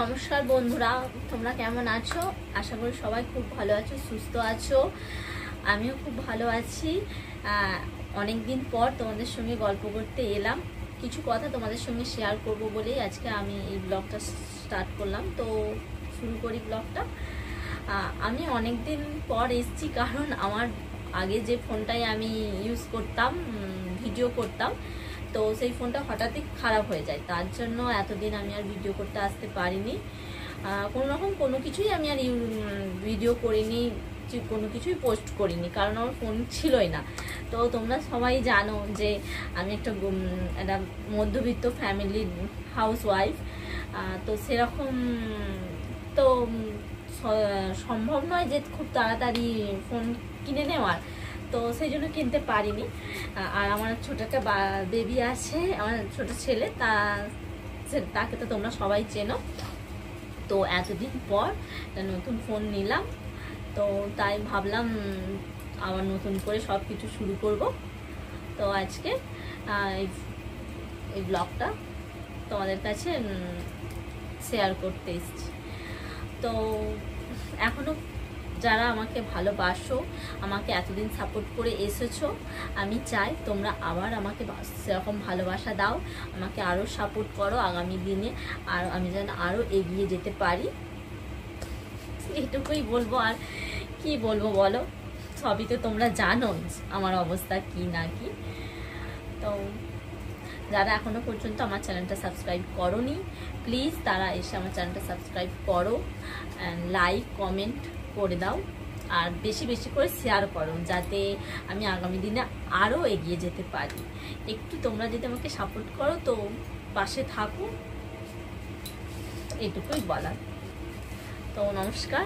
নমস্কার বন্ধুরা, তোমরা কেমন আছো? আশা করি সবাই খুব ভালো আছো, সুস্থ আছো। আমিও খুব ভালো আছি। অনেক দিন পর তোমাদের সঙ্গে গল্প করতে এলাম। কিছু কথা তোমাদের সঙ্গে শেয়ার করব বলেই আজকে আমি এই ব্লগটা স্টার্ট করলাম। তো শুরু করি ব্লগটা। আমি অনেক দিন পর এসেছি, কারণ আমার আগে যে ফোনটায় আমি ইউজ করতাম, ভিডিও করতাম, তো সেই ফোনটা হঠাৎই খারাপ হয়ে যায়। তার জন্য এতদিন আমি আর ভিডিও করতে আসতে পারিনি। কোনো কিছুই আমি আর ভিডিও করিনি, কোনো কিছুই পোস্ট করিনি, কারণ আমার ফোন ছিলই না। তো তোমরা সবাই জানো যে আমি একটা মধ্যবিত্ত ফ্যামিলির হাউসওয়াইফ। তো সেরকম তো সম্ভব নয় যে খুব তাড়াতাড়ি ফোন কিনে নেওয়ার, তো সেই জন্য কিনতে পারিনি। আর আমার ছোট একটা বেবি আছে, আমার ছোট ছেলে, তাকে তো তোমরা সবাই চেনো। তো এতদিন পর নতুন ফোন নিলাম, তো তাই ভাবলাম আবার নতুন করে সব কিছু শুরু করব। তো আজকে এই ব্লগটা তোমাদের কাছে শেয়ার করতে এসেছি। তো এখনো যারা আমাকে ভালোবাসো, আমাকে এতদিন সাপোর্ট করে এসেছো, আমি চাই তোমরা আবার আমাকে সেরকম ভালোবাসা দাও, আমাকে আরও সাপোর্ট করো আগামী দিনে, আর আমি যেন আরও এগিয়ে যেতে পারি। এটুকুই বলবো, আর কি বলবো বলো? সবই তো তোমরা জানো আমার অবস্থা কি না কি। তো যারা এখনো পর্যন্ত আমার চ্যানেলটা সাবস্ক্রাইব করোনি, প্লিজ তারা এসে আমার চ্যানেলটা সাবস্ক্রাইব করো, লাইক কমেন্ট করে দাও, আর বেশি বেশি করে শেয়ার করো, যাতে আমি আগামী দিনে আরও এগিয়ে যেতে পারি। একটু তোমরা যদি আমাকে সাপোর্ট করো, তো পাশে থাকো, এটুকুই বলার। তো নমস্কার।